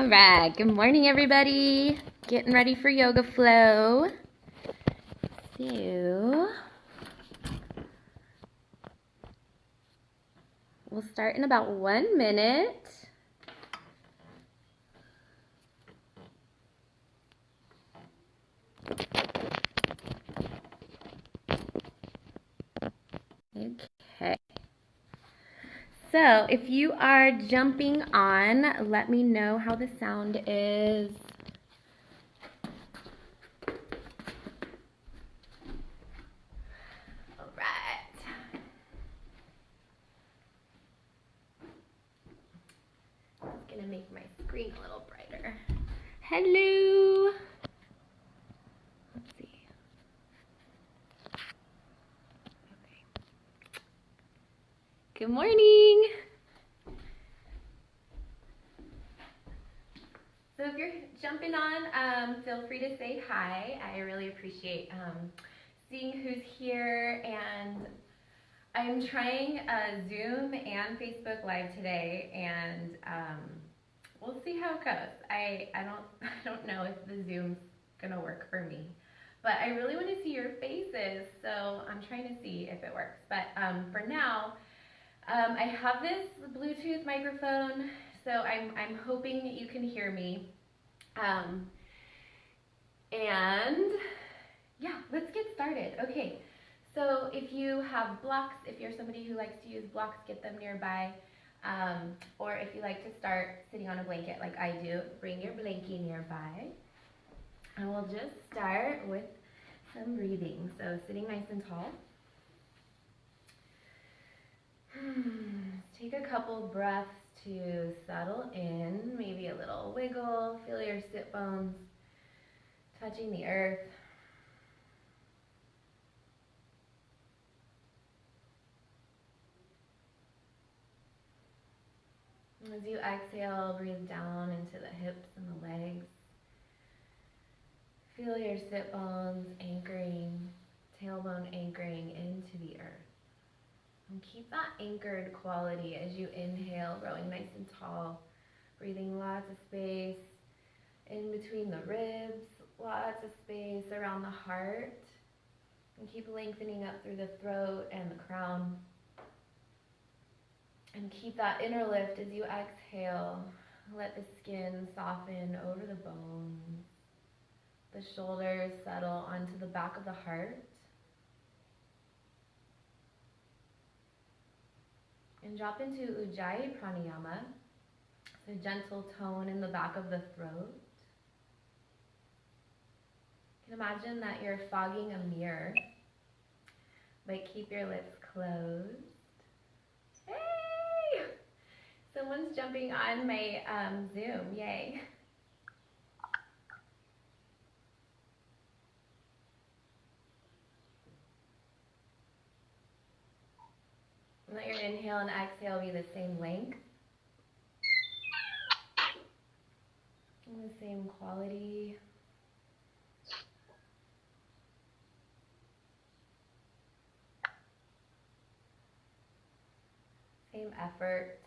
All right, good morning, everybody. Getting ready for yoga flow. So, we'll start in about 1 minute. Okay. So, if you are jumping on, let me know how the sound is. All right. I'm gonna make my screen a little brighter. Hello. Let's see. Okay. Good morning. So if you're jumping on, feel free to say hi. I really appreciate seeing who's here, and I'm trying Zoom and Facebook Live today, and we'll see how it goes. I don't know if the Zoom's gonna work for me, but I really want to see your faces, so I'm trying to see if it works. But for now, I have this Bluetooth microphone, so I'm hoping you can hear me. And yeah, let's get started. Okay, so if you have blocks, if you're somebody who likes to use blocks, get them nearby. Or if you like to start sitting on a blanket like I do, bring your blankie nearby. And we'll just start with some breathing. So sitting nice and tall. Take a couple breaths to settle in, maybe a little wiggle, feel your sit bones touching the earth. As you exhale, breathe down into the hips and the legs. Feel your sit bones anchoring, tailbone anchoring into the earth. And keep that anchored quality as you inhale, growing nice and tall, breathing lots of space in between the ribs, lots of space around the heart. And keep lengthening up through the throat and the crown. And keep that inner lift as you exhale. Let the skin soften over the bones. The shoulders settle onto the back of the heart. And drop into Ujjayi Pranayama. So gentle tone in the back of the throat. You can imagine that you're fogging a mirror, but keep your lips closed. Hey! Someone's jumping on my Zoom, yay. Let your inhale and exhale be the same length. And the same quality. Same effort.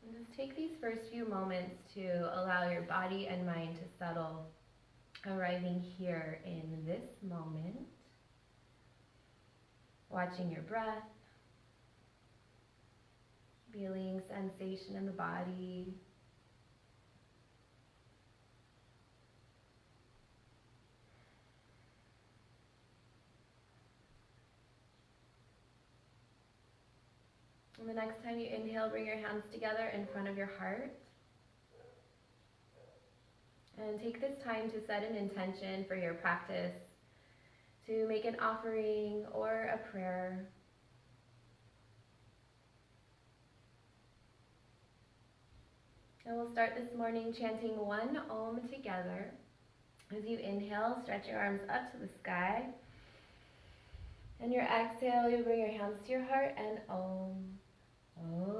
And just take these first few moments to allow your body and mind to settle, arriving here in this moment. Watching your breath, feeling sensation in the body. And the next time you inhale, bring your hands together in front of your heart. And take this time to set an intention for your practice, to make an offering or a prayer. And we'll start this morning chanting one Om together. As you inhale, stretch your arms up to the sky. And your exhale, you bring your hands to your heart and Om. Om.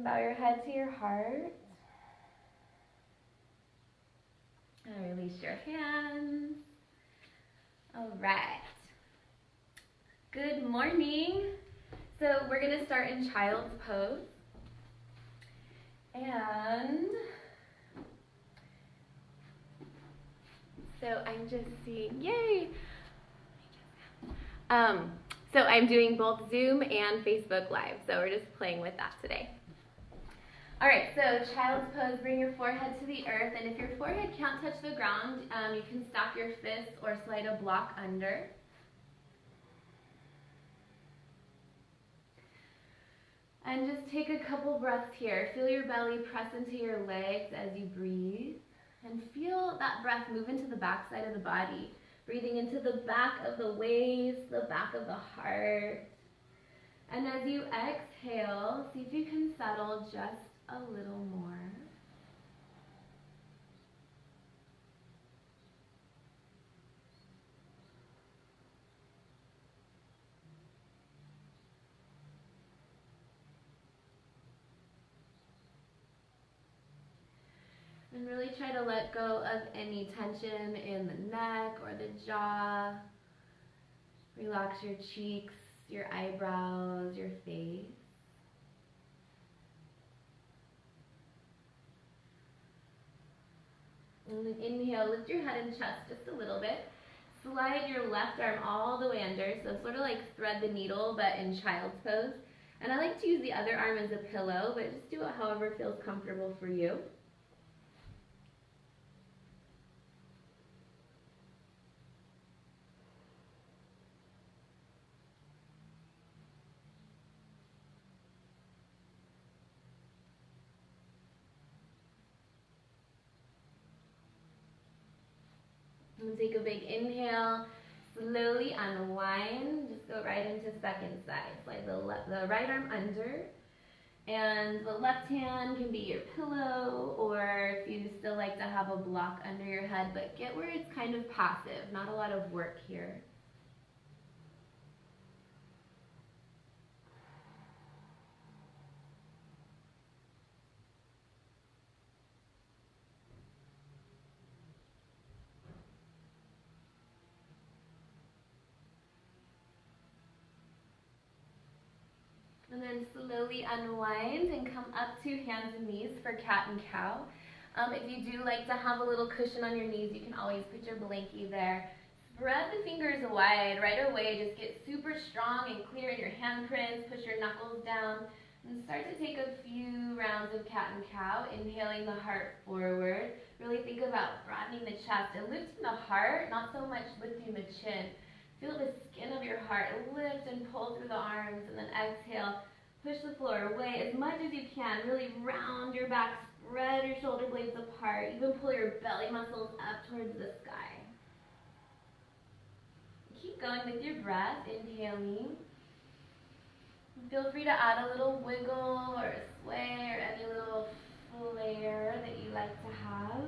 bow your head to your heart. And release your hands. All right. Good morning. So we're going to start in child's pose. And so I'm just seeing, yay. So I'm doing both Zoom and Facebook Live. So we're just playing with that today. All right, so child's pose, bring your forehead to the earth. And if your forehead can't touch the ground, you can stack your fists or slide a block under. And just take a couple breaths here. Feel your belly press into your legs as you breathe. And feel that breath move into the back side of the body. Breathing into the back of the waist, the back of the heart. And as you exhale, see if you can settle just a little more. And really try to let go of any tension in the neck or the jaw. Relax your cheeks, your eyebrows, your face. And then inhale, lift your head and chest just a little bit. Slide your left arm all the way under, so sort of like thread the needle, but in child's pose. And I like to use the other arm as a pillow, but just do it however feels comfortable for you. And take a big inhale, slowly unwind, just go right into second side. Slide the right arm under, and the left hand can be your pillow, or if you still like to have a block under your head, but get where it's kind of passive, not a lot of work here. And then slowly unwind and come up to hands and knees for cat and cow. If you do like to have a little cushion on your knees, you can always put your blankie there. Spread the fingers wide right away. Just get super strong and clear in your handprints. Push your knuckles down and start to take a few rounds of cat and cow. Inhaling the heart forward. Really think about broadening the chest and lifting the heart, not so much lifting the chin. Feel the skin of your heart lift and pull through the arms, and then exhale. Push the floor away as much as you can. Really round your back, spread your shoulder blades apart. Even pull your belly muscles up towards the sky. Keep going with your breath, inhaling. Feel free to add a little wiggle or a sway or any little flair that you like to have.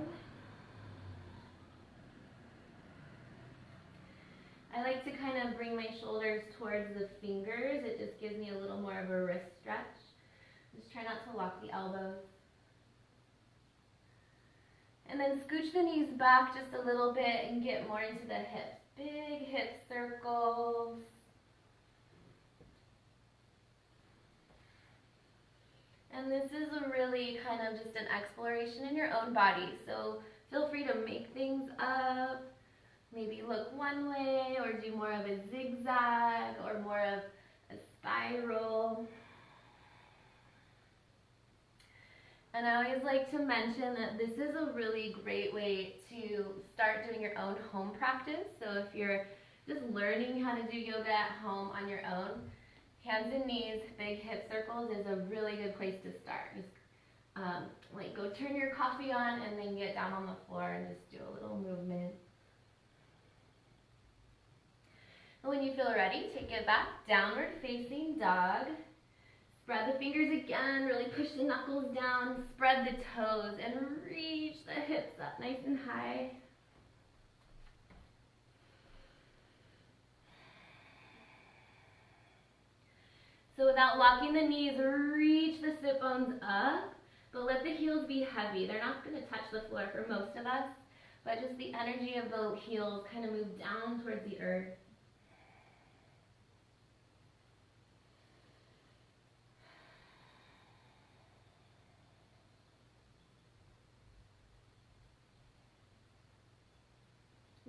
I like to kind of bring my shoulders towards the fingers. It just gives me a little more of a wrist stretch. Just try not to lock the elbows. And then scooch the knees back just a little bit and get more into the hips. Big hip circles. And this is a really kind of just an exploration in your own body. So feel free to make things up. Maybe look one way, or do more of a zigzag, or more of a spiral. And I always like to mention that this is a really great way to start doing your own home practice. So if you're just learning how to do yoga at home on your own, hands and knees, big hip circles is a really good place to start. Just like go turn your coffee on and then get down on the floor and just do a little movement. And when you feel ready, take it back, downward facing dog. Spread the fingers again, really push the knuckles down, spread the toes, and reach the hips up nice and high. So without locking the knees, reach the sit bones up, but let the heels be heavy. They're not going to touch the floor for most of us, but just the energy of the heels kind of move down towards the earth.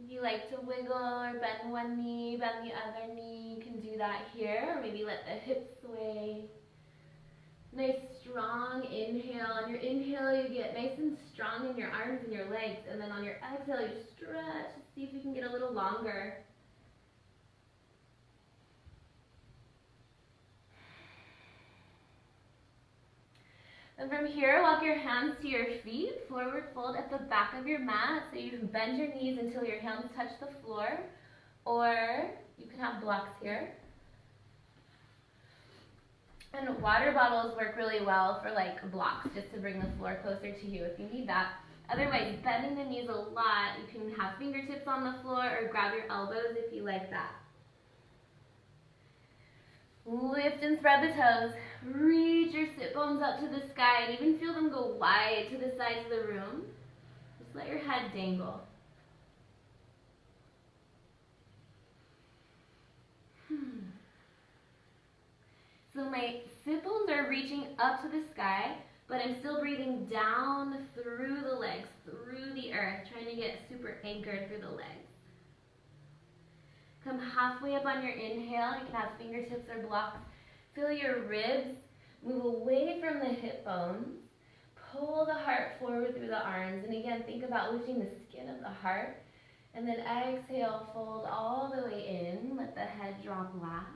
If you like to wiggle or bend one knee, bend the other knee, you can do that here, or maybe let the hips sway. Nice strong inhale. On your inhale, you get nice and strong in your arms and your legs, and then on your exhale, you stretch. See if you can get a little longer. And from here, walk your hands to your feet, forward fold at the back of your mat, so you can bend your knees until your hands touch the floor, or you can have blocks here. And water bottles work really well for like blocks, just to bring the floor closer to you if you need that. Otherwise, bending the knees a lot, you can have fingertips on the floor or grab your elbows if you like that. Lift and spread the toes. Reach your sit bones up to the sky and even feel them go wide to the sides of the room. Just let your head dangle. So my sit bones are reaching up to the sky, but I'm still breathing down through the legs, through the earth, trying to get super anchored through the legs. Come halfway up on your inhale. You can have fingertips or blocks. Feel your ribs move away from the hip bones. Pull the heart forward through the arms. And again, think about lifting the skin of the heart. And then exhale, fold all the way in. Let the head drop last.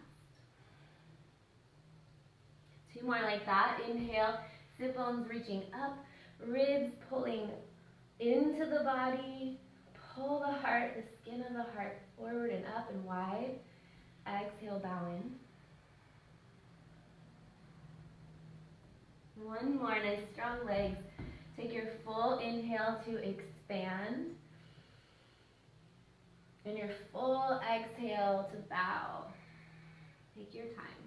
2 more like that. Inhale, sit bones reaching up. Ribs pulling into the body. Pull the heart, the skin of the heart forward and up and wide. Exhale, bow in. 1 more, nice strong legs. Take your full inhale to expand. And your full exhale to bow. Take your time.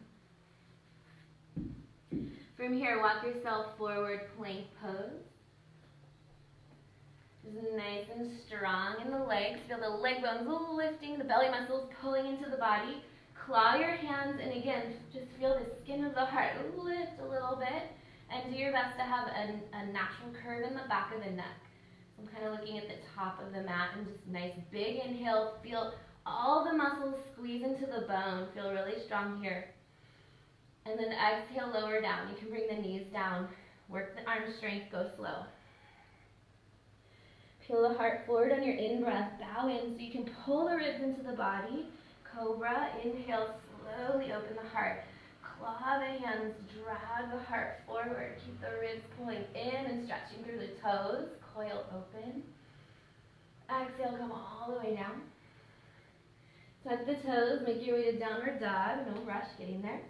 From here, walk yourself forward, plank pose. Nice and strong in the legs. Feel the leg bones lifting, the belly muscles pulling into the body. Claw your hands, and again, just feel the skin of the heart lift a little bit, and do your best to have a natural curve in the back of the neck. So I'm kind of looking at the top of the mat, and just nice big inhale. Feel all the muscles squeeze into the bone. Feel really strong here. And then exhale, lower down. You can bring the knees down. Work the arm strength, go slow. Peel the heart forward on your in-breath. Bow in so you can pull the ribs into the body. Cobra, inhale, slowly open the heart. Claw the hands, drag the heart forward. Keep the ribs pulling in and stretching through the toes. Coil open. Exhale, come all the way down. Tuck the toes, make your way to downward dog. No rush getting there.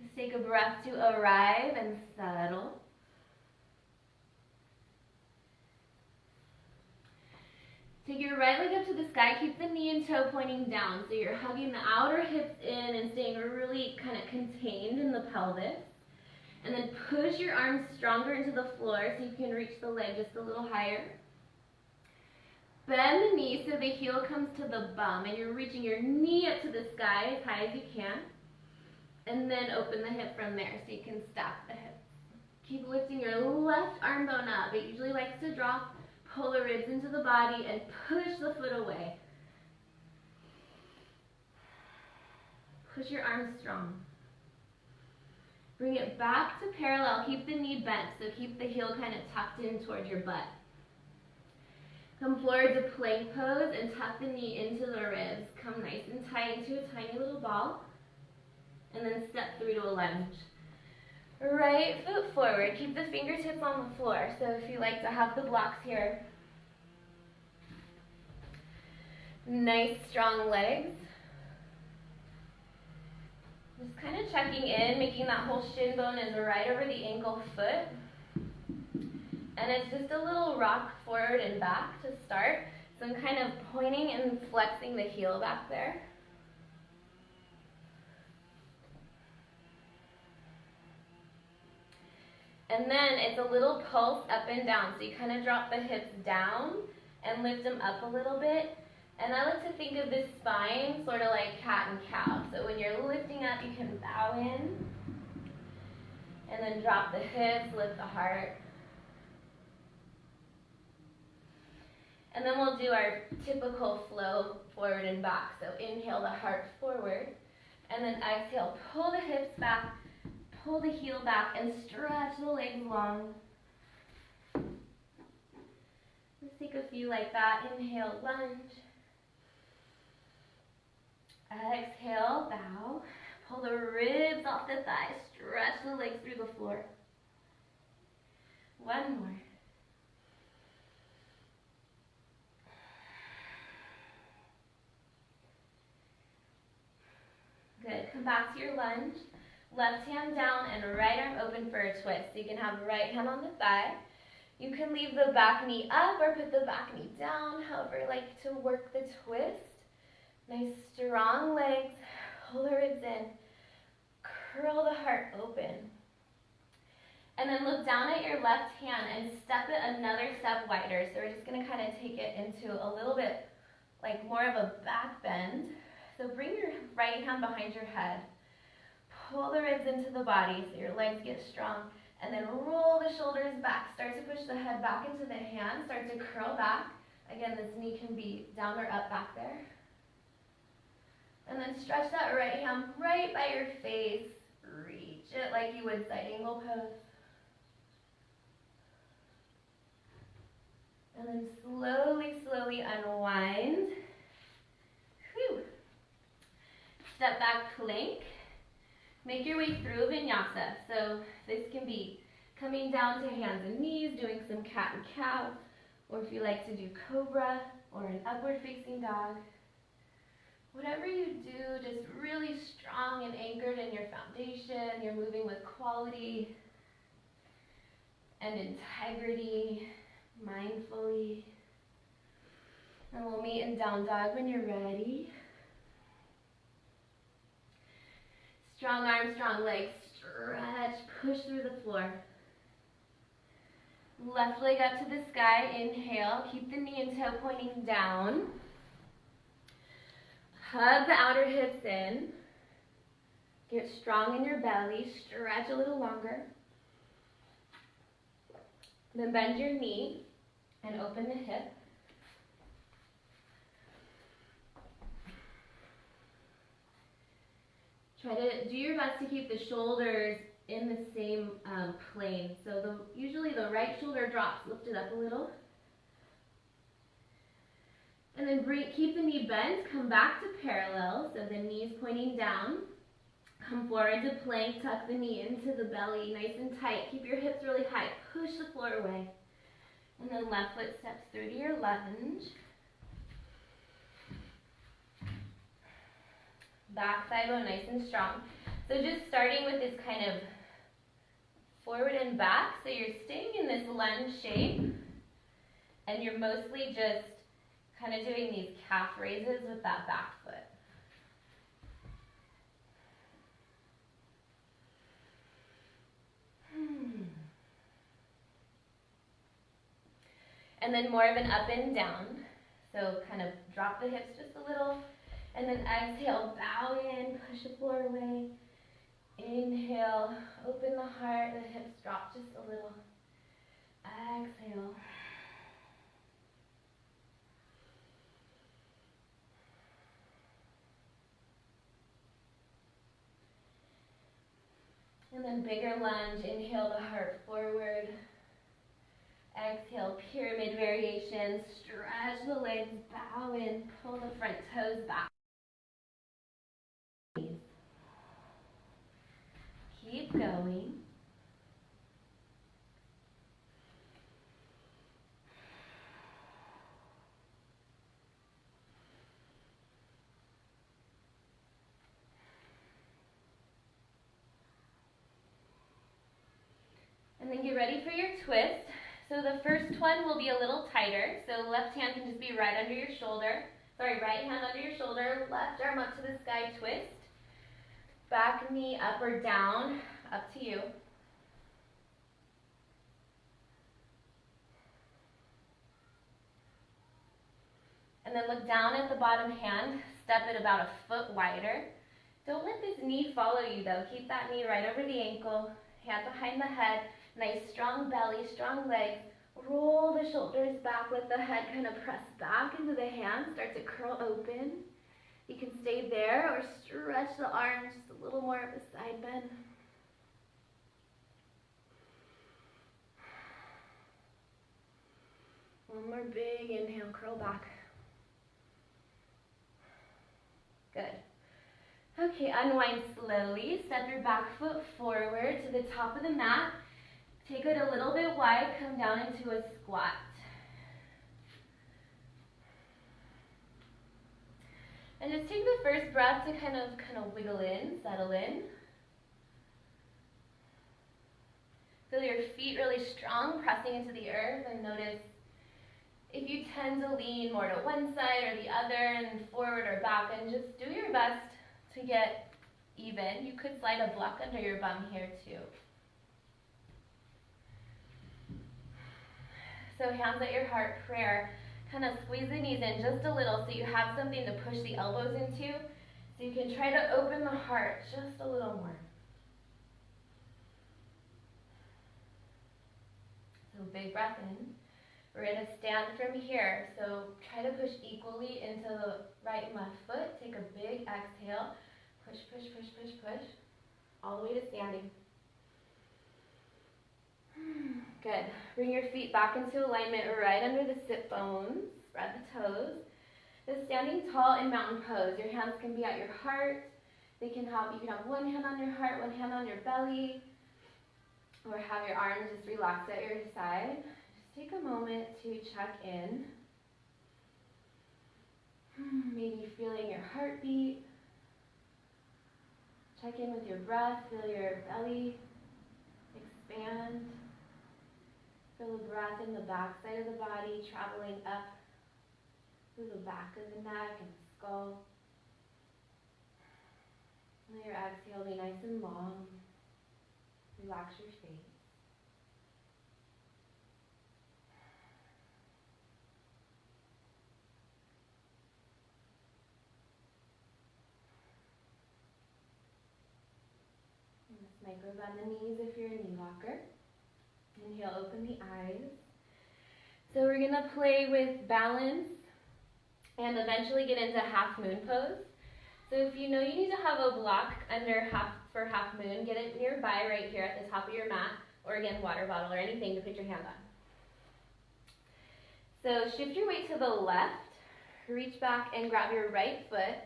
Just take a breath to arrive and settle. Take your right leg up to the sky. Keep the knee and toe pointing down. So you're hugging the outer hips in and staying really kind of contained in the pelvis. And then push your arms stronger into the floor so you can reach the leg just a little higher. Bend the knee so the heel comes to the bum and you're reaching your knee up to the sky as high as you can. And then open the hip from there so you can stack the hips. Keep lifting your left arm bone up. It usually likes to drop. Pull the ribs into the body and push the foot away. Push your arms strong. Bring it back to parallel. Keep the knee bent, so keep the heel kind of tucked in towards your butt. Come forward to plank pose and tuck the knee into the ribs. Come nice and tight into a tiny little ball. And then step through to a lunge. Right foot forward. Keep the fingertips on the floor. So if you like to have the blocks here. Nice strong legs. Just kind of checking in, making that whole shin bone is right over the ankle foot. And it's just a little rock forward and back to start. So I'm kind of pointing and flexing the heel back there. And then it's a little pulse up and down. So you kind of drop the hips down and lift them up a little bit. And I like to think of this spine sort of like cat and cow. So when you're lifting up, you can bow in. And then drop the hips, lift the heart. And then we'll do our typical flow forward and back. So inhale the heart forward. And then exhale, pull the hips back. Pull the heel back and stretch the legs long. Let's take a few like that. Inhale, lunge. Exhale, bow. Pull the ribs off the thighs. Stretch the legs through the floor. One more. Good. Come back to your lunge. Left hand down and right arm open for a twist. So you can have right hand on the thigh. You can leave the back knee up or put the back knee down, however you like to work the twist. Nice strong legs. Pull the ribs in. Curl the heart open. And then look down at your left hand and step it another step wider. So we're just going to kind of take it into a little bit like more of a back bend. So bring your right hand behind your head. Pull the ribs into the body so your legs get strong. And then roll the shoulders back. Start to push the head back into the hand. Start to curl back. Again, this knee can be down or up back there. And then stretch that right hand right by your face. Reach it like you would side angle pose. And then slowly, slowly unwind. Whew. Step back plank. Make your way through vinyasa. So this can be coming down to hands and knees, doing some cat and cow, or if you like to do cobra or an upward facing dog. Whatever you do, just really strong and anchored in your foundation. You're moving with quality and integrity, mindfully. And we'll meet in down dog when you're ready. Strong arms, strong legs, stretch, push through the floor. Left leg up to the sky, inhale, keep the knee and toe pointing down. Hug the outer hips in. Get strong in your belly, stretch a little longer. Then bend your knee and open the hip. Try to do your best to keep the shoulders in the same plane. So usually the right shoulder drops, lift it up a little. And then keep the knee bent, come back to parallel, so the knee is pointing down. Come forward to plank, tuck the knee into the belly, nice and tight. Keep your hips really high, push the floor away. And then left foot steps through to your lunge. Back thigh bone nice and strong. So just starting with this kind of forward and back, so you're staying in this lunge shape, and you're mostly just kind of doing these calf raises with that back foot. And then more of an up and down. So kind of drop the hips just a little. And then exhale, bow in, push the floor away. Inhale, open the heart, the hips drop just a little. Exhale. And then bigger lunge, inhale the heart forward. Exhale, pyramid variation, stretch the legs, bow in, pull the front toes back. Keep going. And then get ready for your twist. So the first one will be a little tighter. So left hand can just be right under your shoulder. Sorry, right hand under your shoulder, left arm up to the sky, twist. Back knee up or down, up to you. And then look down at the bottom hand, step it about a foot wider. Don't let this knee follow you though. Keep that knee right over the ankle, hand behind the head, nice strong belly, strong legs. Roll the shoulders back, let the head kind of press back into the hands, start to curl open. You can stay there or stretch the arms just a little more of a side bend. One more big inhale, curl back. Good. Okay, unwind slowly. Step your back foot forward to the top of the mat. Take it a little bit wide, come down into a squat. And just take the first breath to kind of wiggle in, settle in. Feel your feet really strong, pressing into the earth, and notice if you tend to lean more to one side or the other and forward or back, and just do your best to get even. You could slide a block under your bum here too. So hands at your heart, prayer. Kind of squeeze the knees in just a little so you have something to push the elbows into. So you can try to open the heart just a little more. So big breath in. We're going to stand from here. So try to push equally into the right and left foot. Take a big exhale. Push, push, push, push, push. All the way to standing. Good. Bring your feet back into alignment right under the sit bones. Spread the toes. The standing tall in mountain pose. Your hands can be at your heart. They can help. You can have one hand on your heart, one hand on your belly, or have your arms just relax at your side. Just take a moment to check in. Maybe feeling your heartbeat. Check in with your breath. Feel your belly expand. Feel the breath in the back side of the body, traveling up through the back of the neck and the skull. Let your exhale be nice and long. Relax your face. And just micro bend the knees if you're a knee walker. Inhale, open the eyes. So we're going to play with balance and eventually get into half moon pose. So if you know you need to have a block under for half moon, get it nearby right here at the top of your mat, or again, water bottle or anything to put your hand on. So shift your weight to the left, reach back and grab your right foot,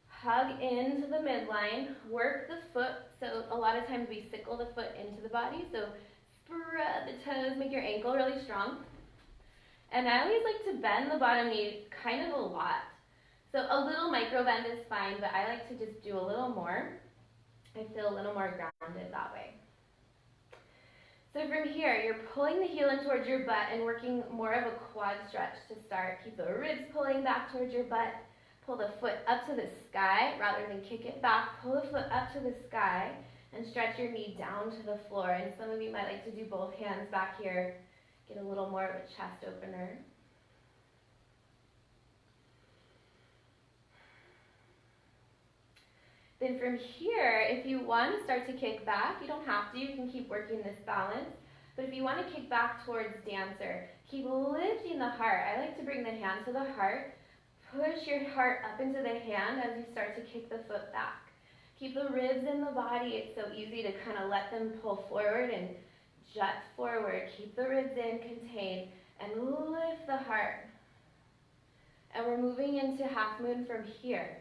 hug into the midline, work the foot. So a lot of times we sickle the foot into the body, so spread the toes, make your ankle really strong. And I always like to bend the bottom knee kind of a lot. So a little micro bend is fine, but I like to just do a little more. I feel a little more grounded that way. So from here, you're pulling the heel in towards your butt and working more of a quad stretch to start. Keep the ribs pulling back towards your butt. Pull the foot up to the sky rather than kick it back. Pull the foot up to the sky and stretch your knee down to the floor. And some of you might like to do both hands back here. Get a little more of a chest opener. Then from here, if you want to start to kick back, you don't have to, you can keep working this balance. But if you want to kick back towards dancer, keep lifting the heart. I like to bring the hand to the heart. Push your heart up into the hand as you start to kick the foot back. Keep the ribs in the body. It's so easy to kind of let them pull forward and jut forward. Keep the ribs in, contain, and lift the heart. And we're moving into half moon from here.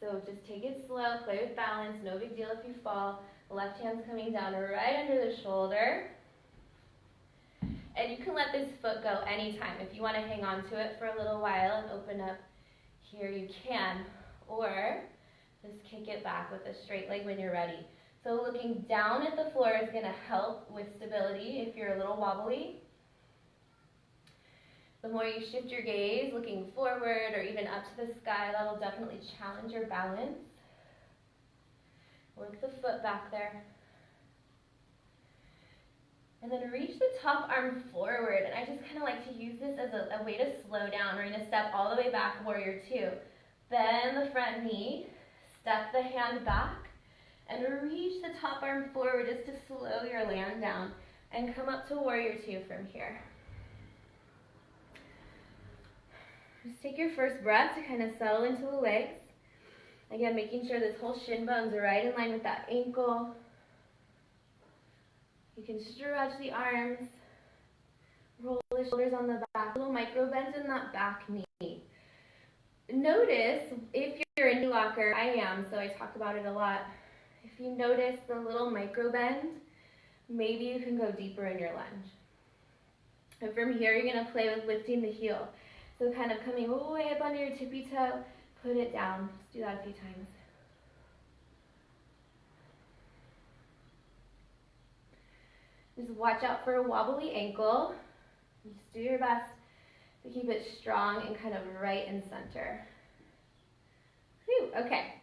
So just take it slow, play with balance, no big deal if you fall. The left hand's coming down right under the shoulder. And you can let this foot go anytime. If you want to hang on to it for a little while and open up here, you can. Or just kick it back with a straight leg when you're ready. So looking down at the floor is going to help with stability if you're a little wobbly. The more you shift your gaze, looking forward or even up to the sky, that'll definitely challenge your balance. Work the foot back there. And then reach the top arm forward. And I just kind of like to use this as a way to slow down. We're going to step all the way back, warrior two. Bend the front knee, step the hand back, and reach the top arm forward just to slow your land down. And come up to warrior two from here. Just take your first breath to kind of settle into the legs. Again, making sure this whole shin bone's right in line with that ankle. You can stretch the arms, roll the shoulders on the back, little micro bends in that back knee. Notice, if you're in knee locker, I am, so I talk about it a lot. If you notice the little micro bend, maybe you can go deeper in your lunge. And from here, you're going to play with lifting the heel. So kind of coming way up under your tippy toe, put it down. Let's do that a few times. Just watch out for a wobbly ankle. Just do your best to keep it strong and kind of right in center. Whew, okay.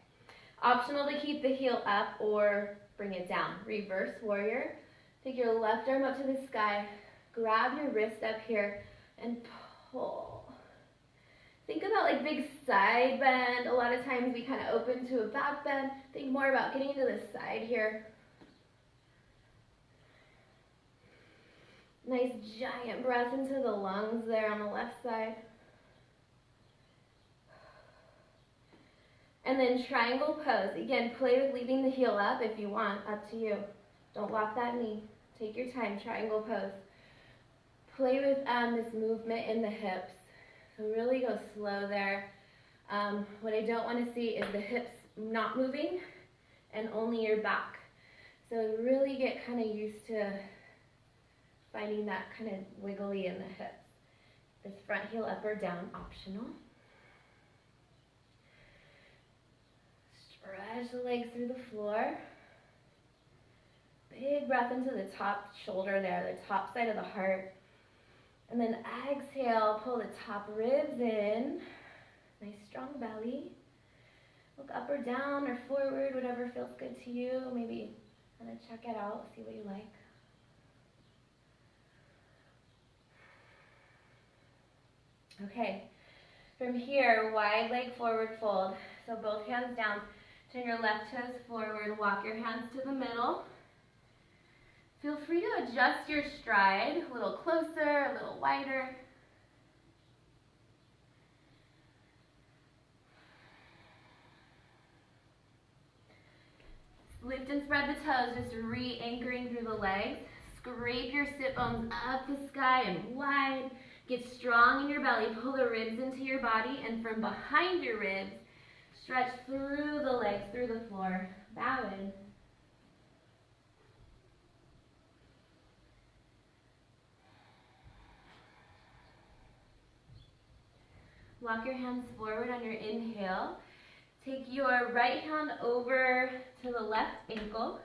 Optional to keep the heel up or bring it down. Reverse warrior. Take your left arm up to the sky. Grab your wrist up here and pull. Think about like big side bend. A lot of times we kind of open to a back bend. Think more about getting to the side here. Nice giant breath into the lungs there on the left side. And then triangle pose. Again, play with leaving the heel up if you want, up to you. Don't lock that knee. Take your time, triangle pose. Play with this movement in the hips. So really go slow there. What I don't want to see is the hips not moving and only your back. So really get kind of used to finding that kind of wiggly in the hips. This front heel up or down, optional. Stretch the legs through the floor. Big breath into the top shoulder there, the top side of the heart. And then exhale, pull the top ribs in. Nice strong belly. Look up or down or forward, whatever feels good to you. Maybe kind of check it out, see what you like. Okay, from here, wide leg forward fold. So both hands down. Turn your left toes forward, walk your hands to the middle. Feel free to adjust your stride a little closer, a little wider. Lift and spread the toes, just re-anchoring through the legs. Scrape your sit bones up the sky and wide. Get strong in your belly, pull the ribs into your body, and from behind your ribs, stretch through the legs, through the floor. Bow in. Walk your hands forward on your inhale. Take your right hand over to the left ankle.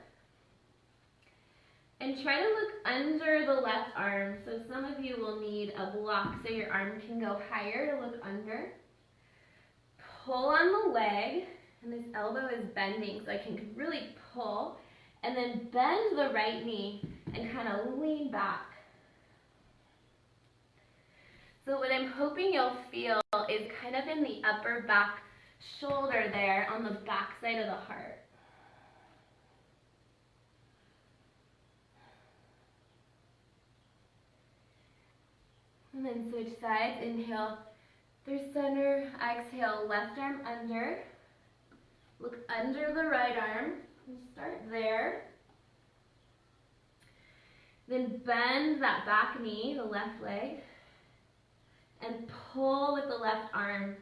And try to look under the left arm. So some of you will need a block so your arm can go higher to look under. Pull on the leg, and this elbow is bending, so I can really pull. And then bend the right knee and kind of lean back. So what I'm hoping you'll feel is kind of in the upper back shoulder there on the back side of the heart. And then switch sides. Inhale through center. Exhale, left arm under. Look under the right arm. And start there. Then bend that back knee, the left leg, and pull with the left arm.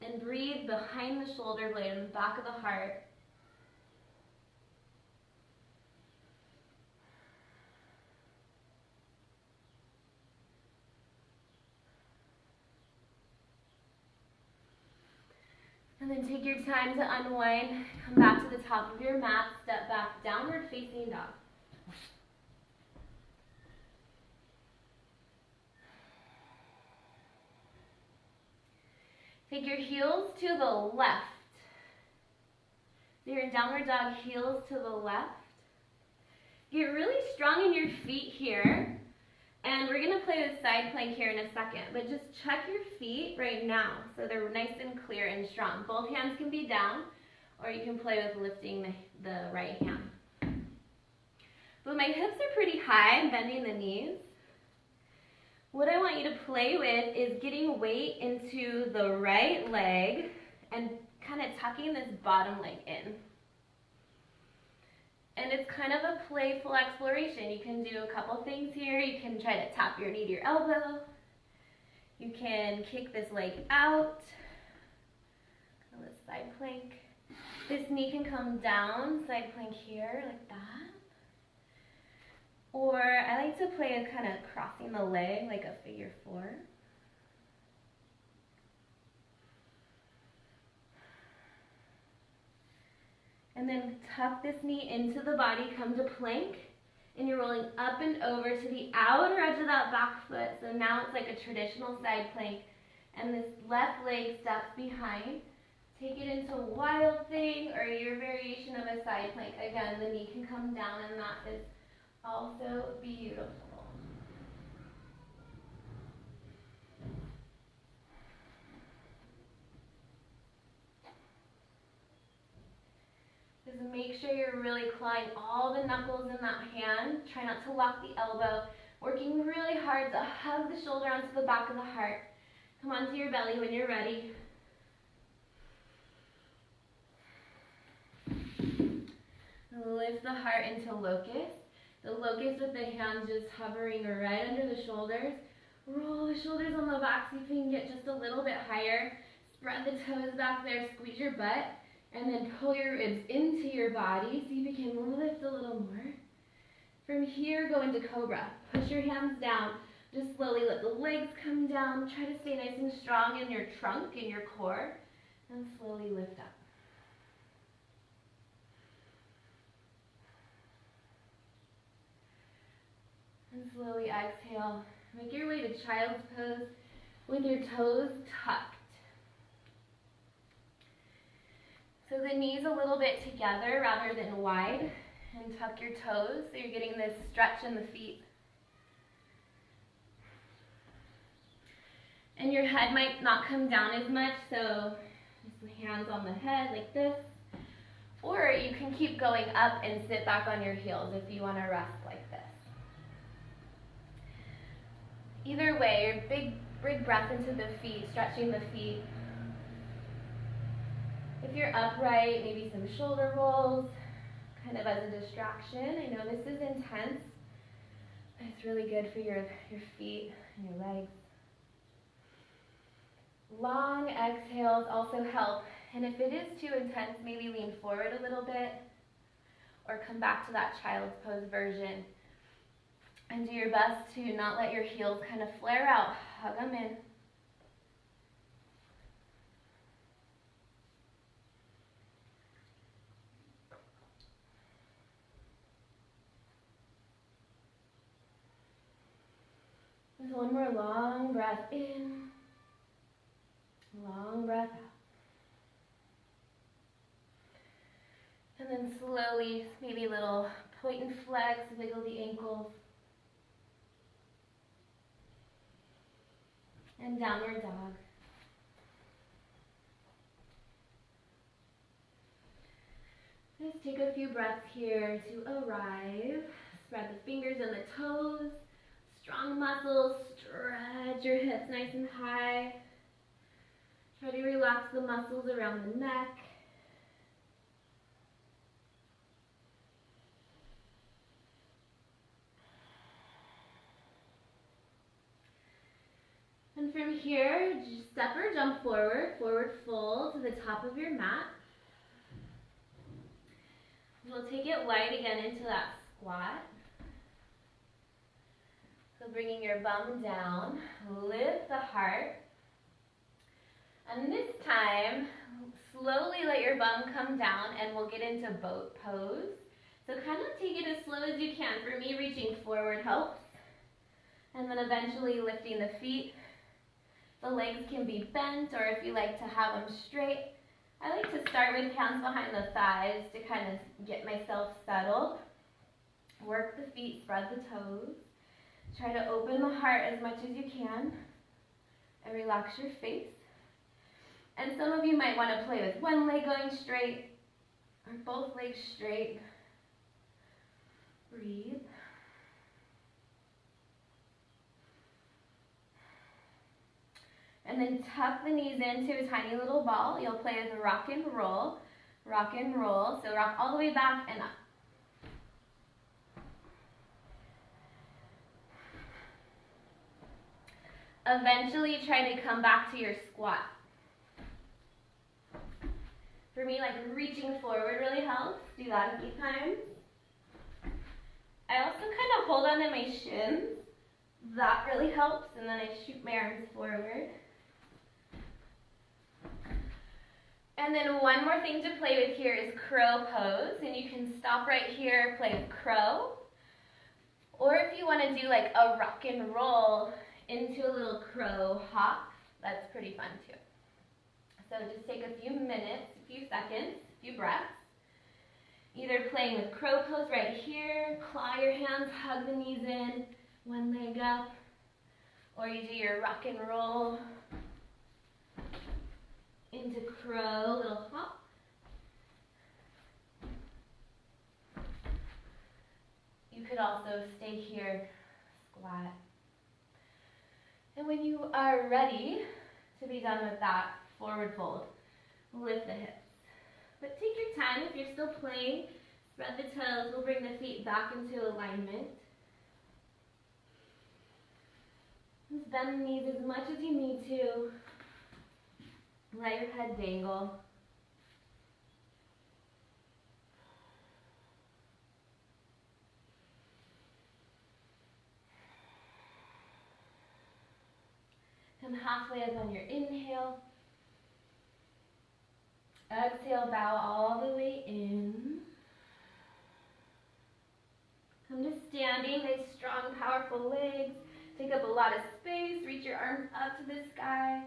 And breathe behind the shoulder blade and the back of the heart. And then take your time to unwind. Come back to the top of your mat. Step back, downward facing dog. Take your heels to the left. So you're in downward dog, heels to the left. Get really strong in your feet here. And we're gonna play with side plank here in a second, but just check your feet right now so they're nice and clear and strong. Both hands can be down, or you can play with lifting the right hand. But my hips are pretty high, I'm bending the knees. What I want you to play with is getting weight into the right leg and kind of tucking this bottom leg in. And it's kind of a playful exploration. You can do a couple things here. You can try to tap your knee to your elbow. You can kick this leg out. Call it side plank. This knee can come down, side plank here, like that. Or I like to play a kind of crossing the leg, like a figure four. And then tuck this knee into the body, come to plank, and you're rolling up and over to the outer edge of that back foot. So now it's like a traditional side plank, and this left leg steps behind. Take it into wild thing or your variation of a side plank. Again, the knee can come down, and that is also beautiful. Just make sure you're really clawing all the knuckles in that hand. Try not to lock the elbow. Working really hard to hug the shoulder onto the back of the heart. Come onto your belly when you're ready. Lift the heart into locust. The locust with the hands just hovering right under the shoulders. Roll the shoulders on the back, see if you can get just a little bit higher. Spread the toes back there, squeeze your butt, and then pull your ribs into your body. See if you can lift a little more. From here, go into cobra. Push your hands down. Just slowly let the legs come down. Try to stay nice and strong in your trunk, in your core, and slowly lift up. And slowly exhale. Make your way to child's pose with your toes tucked. So the knees a little bit together rather than wide, and tuck your toes so you're getting this stretch in the feet. And your head might not come down as much, so just the hands on the head like this. Or you can keep going up and sit back on your heels if you want to rest like this. Either way, big breath into the feet, stretching the feet. If you're upright, maybe some shoulder rolls, kind of as a distraction. I know this is intense, but it's really good for your feet and your legs. Long exhales also help, and if it is too intense, maybe lean forward a little bit, or come back to that child's pose version. And do your best to not let your heels kind of flare out. Hug them in. Just one more long breath in. Long breath out. And then slowly, maybe a little point and flex, wiggle the ankles. And downward dog. Just take a few breaths here to arrive. Spread the fingers and the toes. Strong muscles. Stretch your hips nice and high. Try to relax the muscles around the neck. And from here, just step or jump forward, forward fold to the top of your mat. We'll take it light again into that squat. So bringing your bum down, lift the heart. And this time, slowly let your bum come down and we'll get into boat pose. So kind of take it as slow as you can. For me, reaching forward helps. And then eventually lifting the feet The legs can be bent, or if you like to have them straight. I like to start with hands behind the thighs to kind of get myself settled. Work the feet, spread the toes. Try to open the heart as much as you can. And relax your face. And some of you might want to play with one leg going straight, or both legs straight. Breathe. And then tuck the knees into a tiny little ball. You'll play with a rock and roll. Rock and roll. So rock all the way back and up. Eventually try to come back to your squat. For me, like reaching forward really helps. Do that a few times. I also kind of hold on to my shins. That really helps. And then I shoot my arms forward. And then one more thing to play with here is crow pose. And you can stop right here, play with crow. Or if you want to do like a rock and roll into a little crow hop, that's pretty fun too. So just take a few minutes, a few seconds, a few breaths. Either playing with crow pose right here, claw your hands, hug the knees in, one leg up, or you do your rock and roll into crow, little hop. You could also stay here, squat. And when you are ready to be done with that, forward fold, lift the hips. But take your time. If you're still playing, spread the toes. We'll bring the feet back into alignment. Just bend the knees as much as you need to. Let your head dangle. Come halfway up on your inhale. Exhale, bow all the way in. Come to standing, nice strong, powerful legs. Take up a lot of space, reach your arms up to the sky.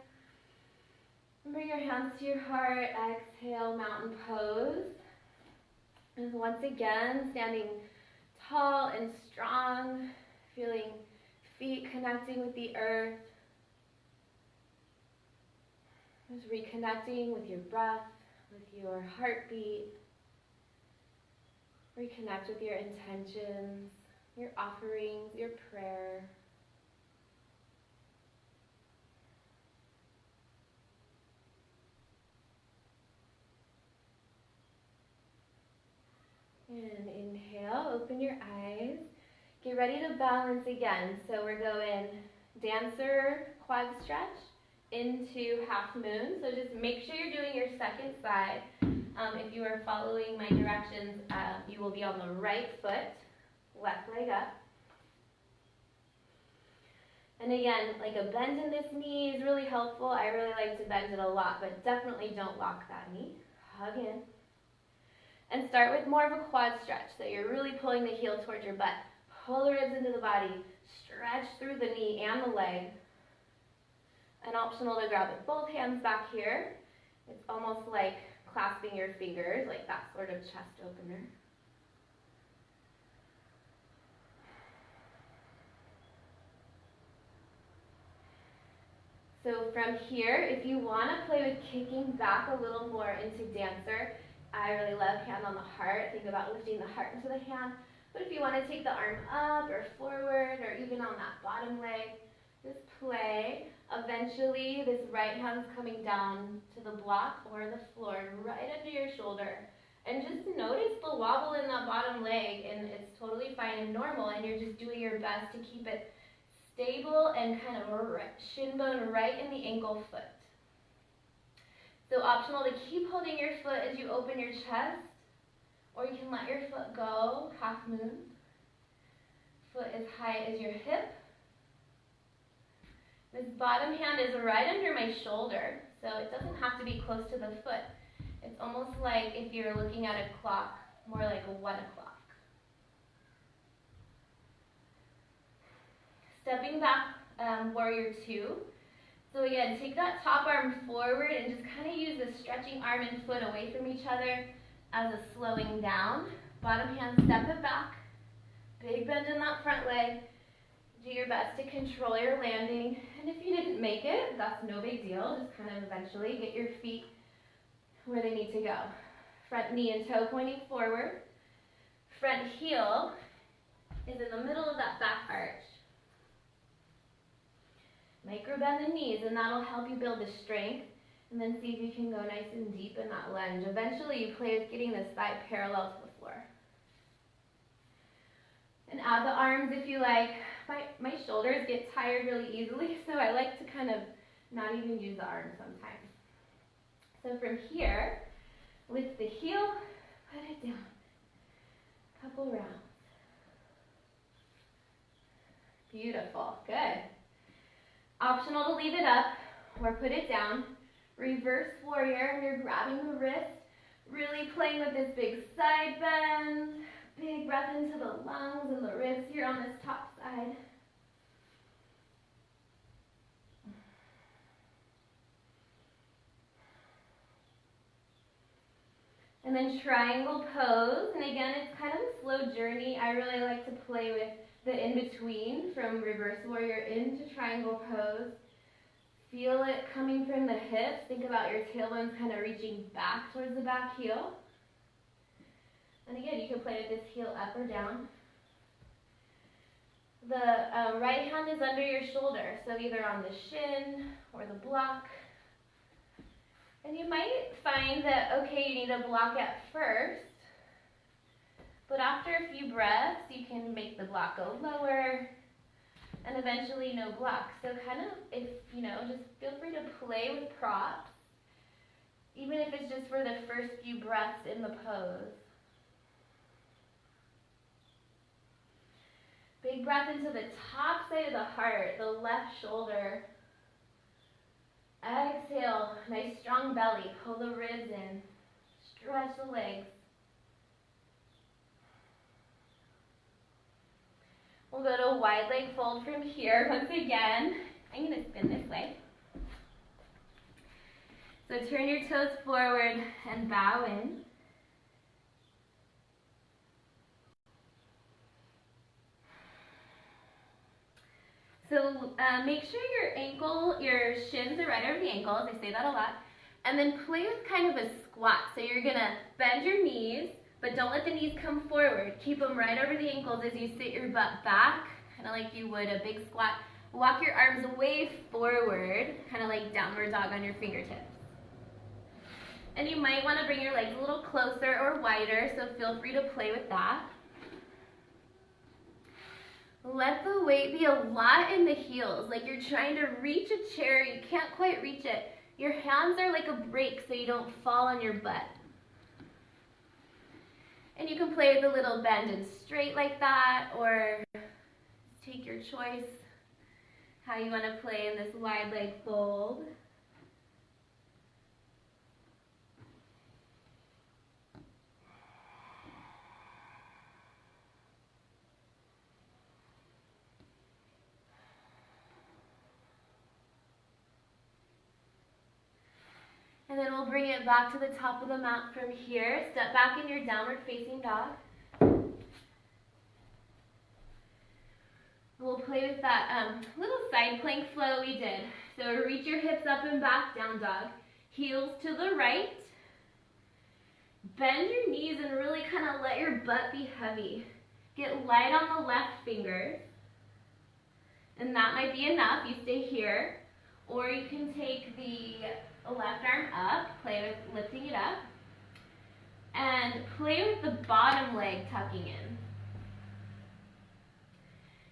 And bring your hands to your heart, exhale, mountain pose. And once again, standing tall and strong, feeling feet connecting with the earth. Just reconnecting with your breath, with your heartbeat. Reconnect with your intentions, your offerings, your prayer. And inhale, open your eyes. Get ready to balance again. So we're going dancer quad stretch into half moon. So just make sure you're doing your second side. If you are following my directions, you will be on the right foot, left leg up. And again, like a bend in this knee is really helpful. I really like to bend it a lot, but definitely don't lock that knee. Hug in. And start with more of a quad stretch. So you're really pulling the heel towards your butt. Pull the ribs into the body. Stretch through the knee and the leg. And optional to grab with both hands back here. It's almost like clasping your fingers, like that sort of chest opener. So from here, if you want to play with kicking back a little more into dancer, I really love hand on the heart. Think about lifting the heart into the hand. But if you want to take the arm up or forward or even on that bottom leg, just play. Eventually, this right hand's coming down to the block or the floor, right under your shoulder. And just notice the wobble in that bottom leg, and it's totally fine and normal, and you're just doing your best to keep it stable and kind of shin bone right in the ankle foot. So optional to keep holding your foot as you open your chest, or you can let your foot go, half moon. Foot as high as your hip. This bottom hand is right under my shoulder, so it doesn't have to be close to the foot. It's almost like if you're looking at a clock, more like a 1 o'clock. Stepping back, warrior 2. So again, take that top arm forward and just kind of use the stretching arm and foot away from each other as a slowing down. Bottom hand, step it back. Big bend in that front leg. Do your best to control your landing. And if you didn't make it, that's no big deal. Just kind of eventually get your feet where they need to go. Front knee and toe pointing forward. Front heel is in the middle of that back arch. Micro bend the knees, and that'll help you build the strength. And then see if you can go nice and deep in that lunge. Eventually, you play with getting this thigh parallel to the floor. And add the arms if you like. My shoulders get tired really easily, so I like to kind of not even use the arms sometimes. So from here, lift the heel, put it down. Couple rounds. Beautiful, good. Optional to leave it up or put it down. Reverse warrior, and you're grabbing the wrist, really playing with this big side bend. Big breath into the lungs and the ribs here on this top side. And then triangle pose, and again, it's kind of a slow journey. I really like to play with the in-between from reverse warrior into triangle pose. Feel it coming from the hips. Think about your tailbones kind of reaching back towards the back heel. And again, you can play with this heel up or down. The right hand is under your shoulder, so either on the shin or the block. And you might find that, okay, you need a block at first, but after a few breaths, you can make the block go lower, and eventually no block. So kind of, if you know, just feel free to play with props, even if it's just for the first few breaths in the pose. Big breath into the top side of the heart, the left shoulder. Exhale, nice strong belly, pull the ribs in, stretch the legs. We'll go to wide leg fold from here once again. I'm going to spin this way. So turn your toes forward and bow in. So make sure your shins are right over the ankles. I say that a lot. And then play with kind of a squat. So you're going to bend your knees, but don't let the knees come forward. Keep them right over the ankles as you sit your butt back, kind of like you would a big squat. Walk your arms way forward, kind of like downward dog on your fingertips. And you might want to bring your legs a little closer or wider, so feel free to play with that. Let the weight be a lot in the heels, like you're trying to reach a chair, you can't quite reach it. Your hands are like a brake so you don't fall on your butt. And you can play with a little bend and straight like that, or take your choice how you want to play in this wide leg fold. And then we'll bring it back to the top of the mat from here. Step back in your downward facing dog. We'll play with that little side plank flow we did. So reach your hips up and back, down dog. Heels to the right. Bend your knees and really kind of let your butt be heavy. Get light on the left fingers. And that might be enough. You stay here. Or you can take the left arm up, play with lifting it up, and play with the bottom leg tucking in.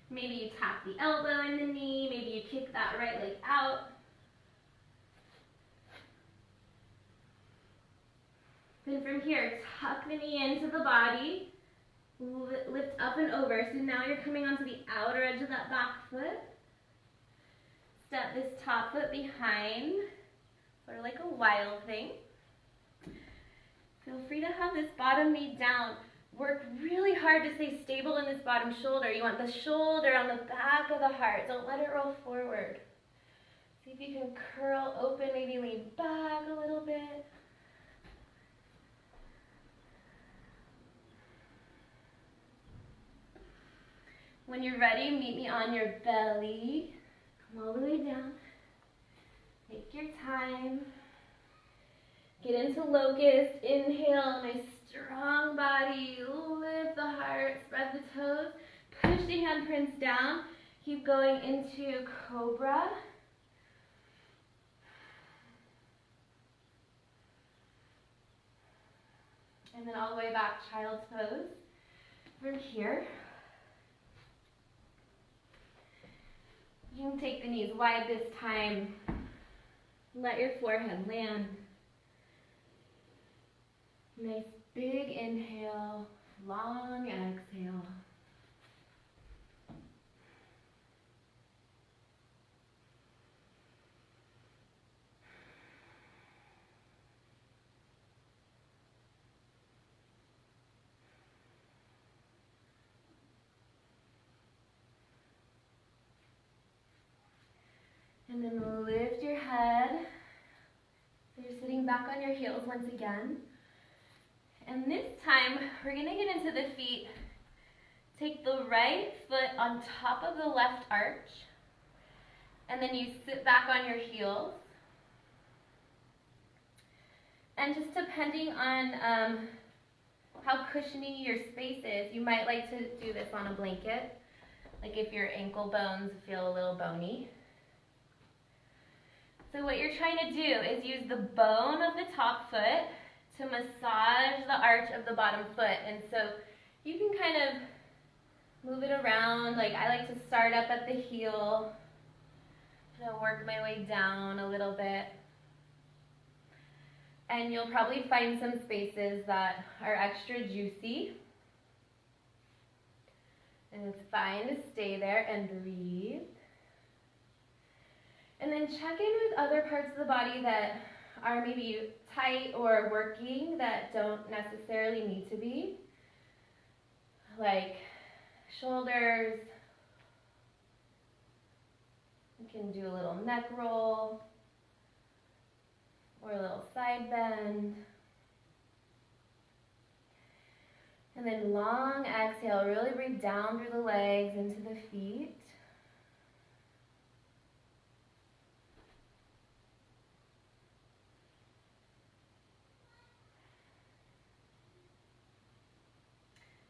Maybe you tap the elbow in the knee, maybe you kick that right leg out. Then from here, tuck the knee into the body, lift up and over. So now you're coming onto the outer edge of that back foot. Step this top foot behind, sort of like a wild thing. Feel free to have this bottom knee down. Work really hard to stay stable in this bottom shoulder. You want the shoulder on the back of the heart. Don't let it roll forward. See if you can curl open, maybe lean back a little bit. When you're ready, meet me on your belly. Come all the way down. Take your time. Get into locust. Inhale, nice strong body. Lift the heart, spread the toes. Push the handprints down. Keep going into cobra. And then all the way back, child's pose. From here. You can take the knees wide this time. Let your forehead land. Nice big inhale, long exhale. And then lift your head. So you're sitting back on your heels once again. And this time, we're going to get into the feet. Take the right foot on top of the left arch. And then you sit back on your heels. And just depending on how cushiony your space is, you might like to do this on a blanket. Like if your ankle bones feel a little bony. So what you're trying to do is use the bone of the top foot to massage the arch of the bottom foot. And so you can kind of move it around. Like I like to start up at the heel, work my way down a little bit. And you'll probably find some spaces that are extra juicy. And it's fine to stay there and breathe. And then check in with other parts of the body that are maybe tight or working that don't necessarily need to be. Like shoulders. You can do a little neck roll or a little side bend. And then long exhale, really breathe down through the legs into the feet.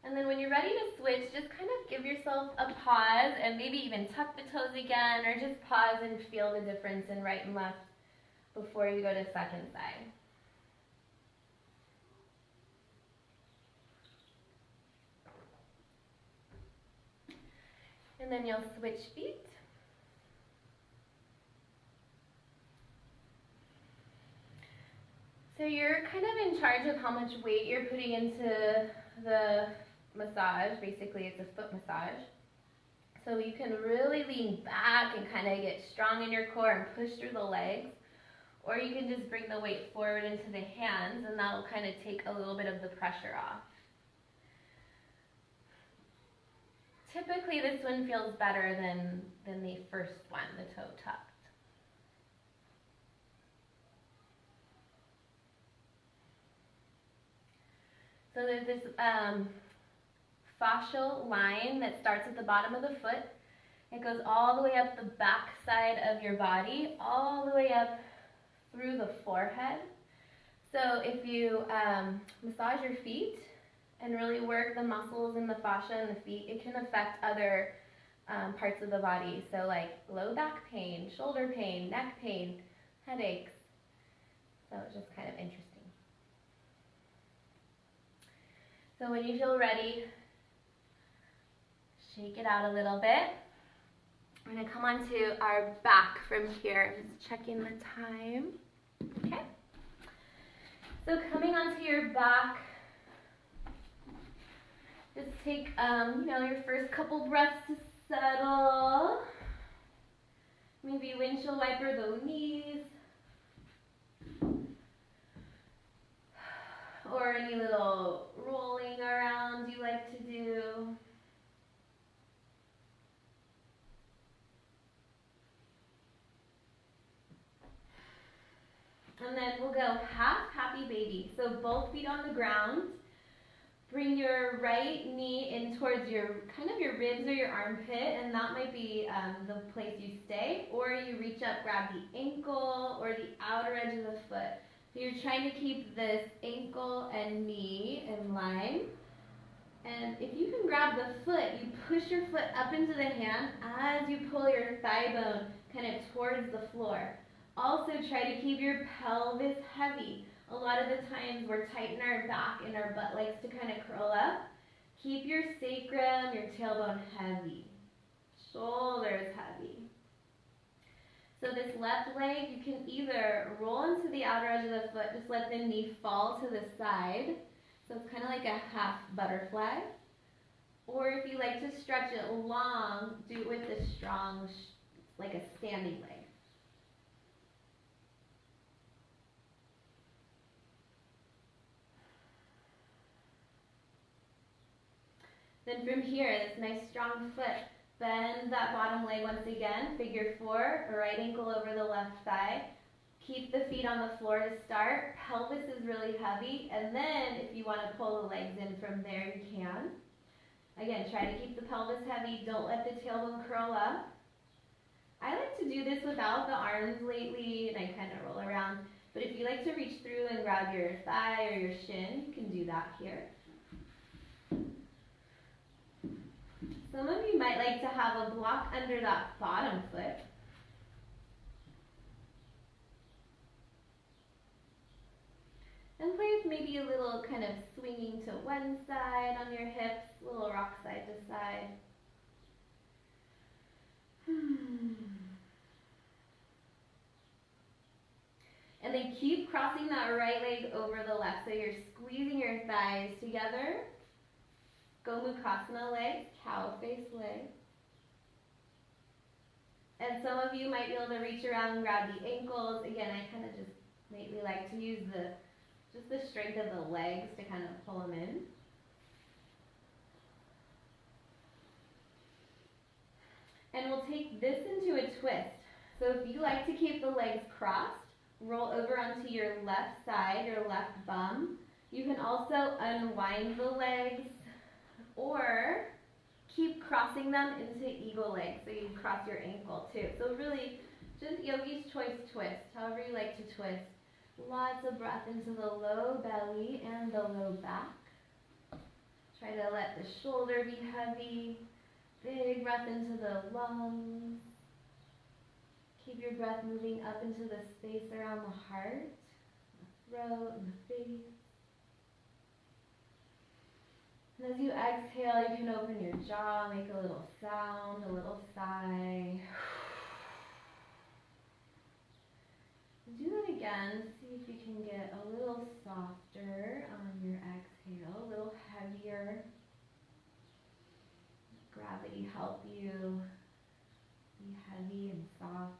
And then when you're ready to switch, just kind of give yourself a pause and maybe even tuck the toes again, or just pause and feel the difference in right and left before you go to second side. And then you'll switch feet. So you're kind of in charge of how much weight you're putting into the massage. Basically, it's a foot massage. So you can really lean back and kind of get strong in your core and push through the legs. Or you can just bring the weight forward into the hands, and that'll kind of take a little bit of the pressure off. Typically, this one feels better than the first one, the toe tucked. So there's this fascial line that starts at the bottom of the foot. It goes all the way up the back side of your body, all the way up through the forehead. So if you massage your feet and really work the muscles in the fascia in the feet, it can affect other parts of the body. So like low back pain, shoulder pain, neck pain, headaches. So it's just kind of interesting. So when you feel ready, shake it out a little bit. We're going to come onto our back from here. I'm just checking the time. Okay. So coming onto your back, just take your first couple breaths to settle. Maybe windshield wiper the knees. Or any little rolling around you like to do. go half happy baby. So both feet on the ground. Bring your right knee in towards your ribs or your armpit, and that might be the place you stay. Or you reach up, grab the ankle or the outer edge of the foot. So you're trying to keep this ankle and knee in line. And if you can grab the foot, you push your foot up into the hand as you pull your thigh bone kind of towards the floor. Also try to keep your pelvis heavy. A lot of the times we're tight in our back and our butt likes to kind of curl up. Keep your sacrum, your tailbone heavy. Shoulders heavy. So this left leg, you can either roll into the outer edge of the foot, just let the knee fall to the side. So it's kind of like a half butterfly. Or if you like to stretch it long, do it with the strong, like a standing leg. Then from here, this nice strong foot, bend that bottom leg once again, figure four, right ankle over the left thigh. Keep the feet on the floor to start. Pelvis is really heavy, and then if you want to pull the legs in from there, you can. Again, try to keep the pelvis heavy. Don't let the tailbone curl up. I like to do this without the arms lately, and I kind of roll around. But if you like to reach through and grab your thigh or your shin, you can do that here. Some of you might like to have a block under that bottom foot. And play with maybe a little kind of swinging to one side on your hips, a little rock side to side. And then keep crossing that right leg over the left. So you're squeezing your thighs together. Gomukhasana legs, cow face legs. And some of you might be able to reach around and grab the ankles. Again, I kind of just lately like to use just the strength of the legs to kind of pull them in. And we'll take this into a twist. So if you like to keep the legs crossed, roll over onto your left side, your left bum. You can also unwind the legs or keep crossing them into eagle legs. So you cross your ankle too. So really, just yogi's choice twist, however you like to twist. Lots of breath into the low belly and the low back. Try to let the shoulder be heavy. Big breath into the lungs. Keep your breath moving up into the space around the heart, the throat, and the face. And as you exhale, you can open your jaw, make a little sound, a little sigh. Do that again. See if you can get a little softer on your exhale, a little heavier. Gravity help you be heavy and soft.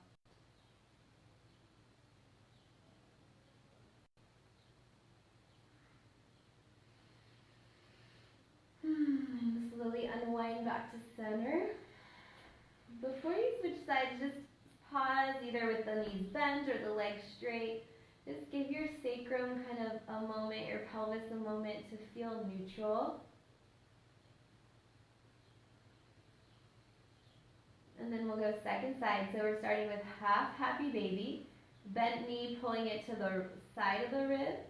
And slowly unwind back to center. Before you switch sides, just pause either with the knees bent or the legs straight. Just give your sacrum kind of a moment, your pelvis a moment to feel neutral. And then we'll go second side. So we're starting with half happy baby. Bent knee, pulling it to the side of the ribs.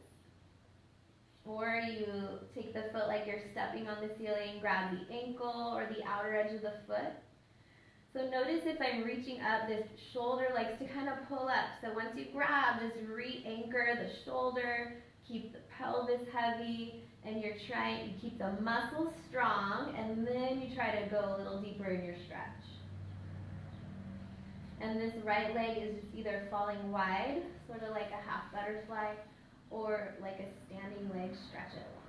Or you take the foot like you're stepping on the ceiling, grab the ankle or the outer edge of the foot. So notice if I'm reaching up, this shoulder likes to kind of pull up. So once you grab, just re-anchor the shoulder, keep the pelvis heavy, and you keep the muscles strong, and then you try to go a little deeper in your stretch. And this right leg is just either falling wide, sort of like a half butterfly, or like a standing leg, stretch it long.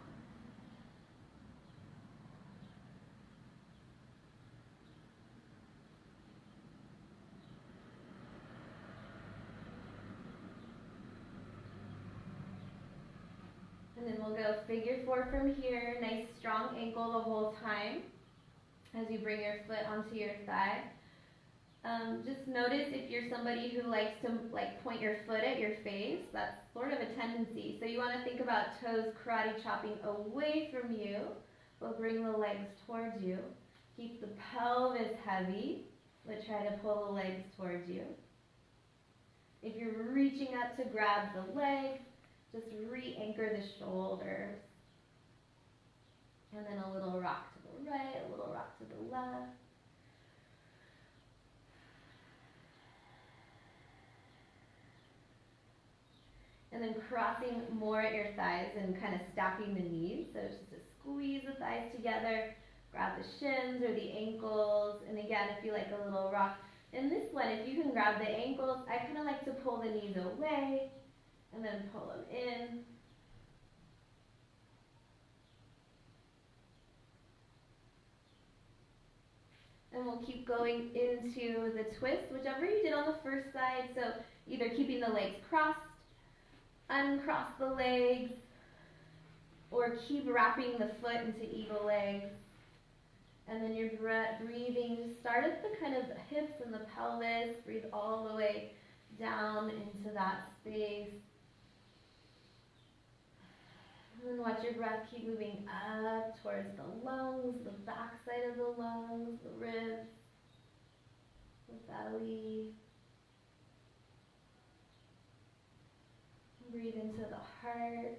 And then we'll go figure four from here. Nice strong ankle the whole time as you bring your foot onto your thigh. Just notice if you're somebody who likes to like point your foot at your face. That's sort of a tendency. So you want to think about toes karate chopping away from you, but bring the legs towards you. Keep the pelvis heavy, but try to pull the legs towards you. If you're reaching up to grab the leg, just re-anchor the shoulders. And then a little rock to the right, a little rock to the left. And then crossing more at your thighs and kind of stacking the knees. So just to squeeze the thighs together, grab the shins or the ankles. And again, if you like a little rock. In this one, if you can grab the ankles, I kind of like to pull the knees away and then pull them in. And we'll keep going into the twist, whichever you did on the first side. So either keeping the legs crossed, uncross the legs, or keep wrapping the foot into eagle legs. And then you're breathing, just start at the kind of hips and the pelvis, breathe all the way down into that space. And then watch your breath keep moving up towards the lungs, the back side of the lungs, the ribs, the belly. Breathe into the heart,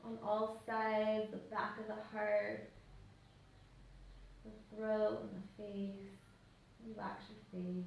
on all sides, the back of the heart, the throat and the face. Relax your face.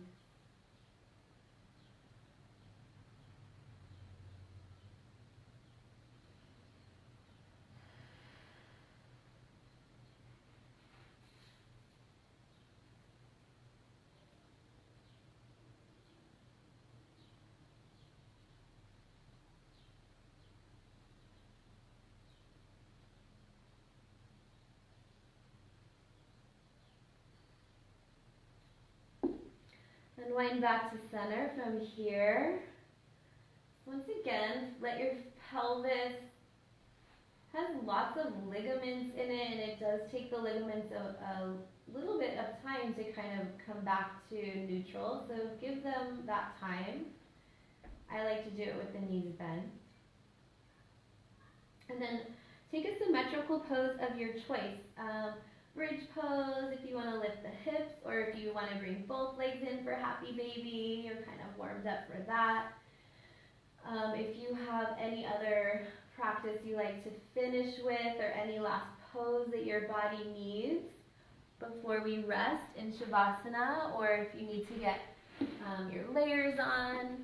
And wind back to center from here. Once again, let your pelvis has lots of ligaments in it, and it does take the ligaments a little bit of time to kind of come back to neutral. So give them that time. I like to do it with the knees bent. And then take a symmetrical pose of your choice. Bridge pose if you want to lift the hips, or if you want to bring both legs in for happy baby, you're kind of warmed up for that. If you have any other practice you like to finish with, or any last pose that your body needs before we rest in Shavasana, or if you need to get your layers on.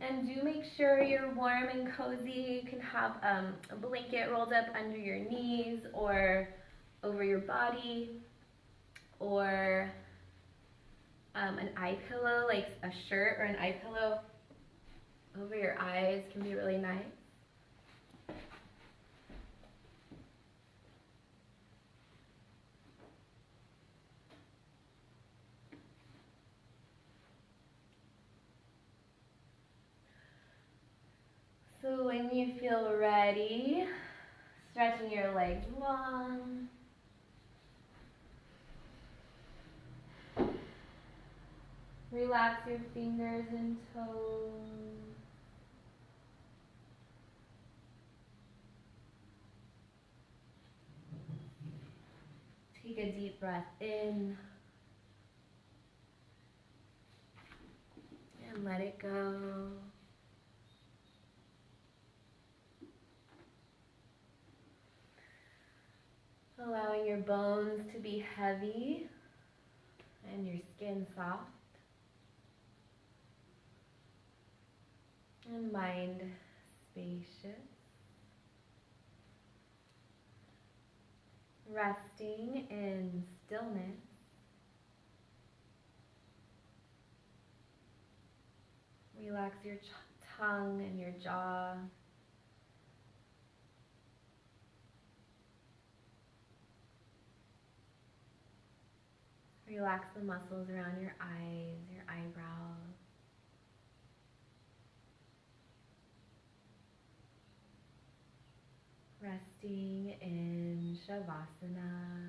And do make sure you're warm and cozy. You can have a blanket rolled up under your knees or over your body, or an eye pillow, like a shirt or an eye pillow over your eyes can be really nice. So when you feel ready, stretching your legs long. Relax your fingers and toes. Take a deep breath in and let it go. Allowing your bones to be heavy and your skin soft. And mind spacious. Resting in stillness. Relax your tongue and your jaw. Relax the muscles around your eyes, your eyebrows. resting in Shavasana.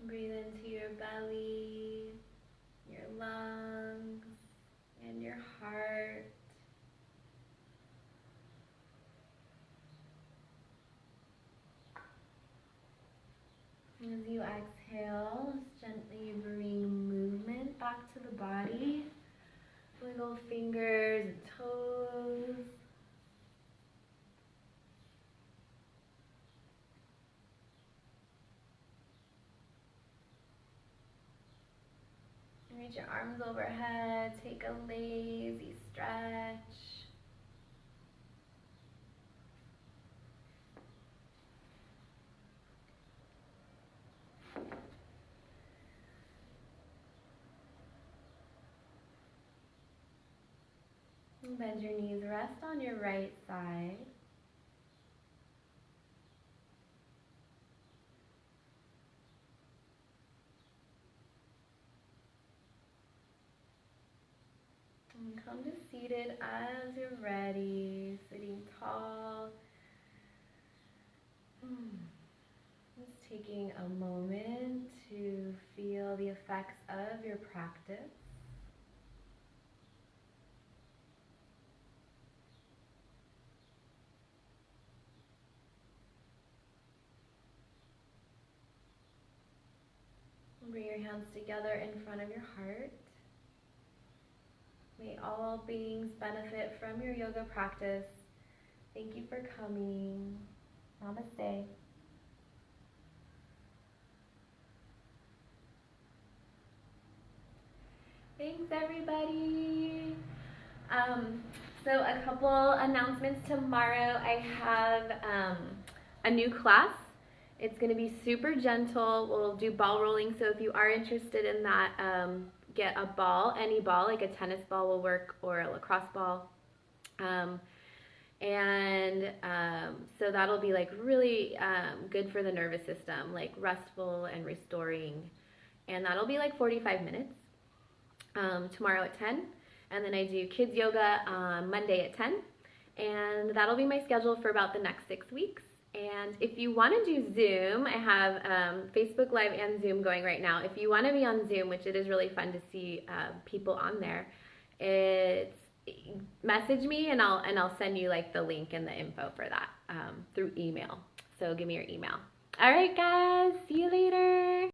Breathe into your belly, your lungs, and your heart. As you exhale, gently bring movement back to the body. Wiggle fingers and toes. Reach your arms overhead. Take a lazy stretch. Bend your knees, rest on your right side. And come to seated as you're ready, sitting tall. Just taking a moment to feel the effects of your practice. Bring your hands together in front of your heart. May all beings benefit from your yoga practice. Thank you for coming. Namaste. Thanks, everybody. So a couple announcements tomorrow. I have a new class. It's going to be super gentle. We'll do ball rolling, so if you are interested in that, get a ball, any ball, like a tennis ball will work, or a lacrosse ball. So that'll be like really good for the nervous system, like restful and restoring. And that'll be like 45 minutes tomorrow at 10. And then I do kids yoga on Monday at 10. And that'll be my schedule for about the next 6 weeks. And if you want to do Zoom, I have Facebook Live and Zoom going right now. If you want to be on Zoom, which it is really fun to see people on there, message me and I'll send you like the link and the info for that through email. So give me your email. All right, guys. See you later.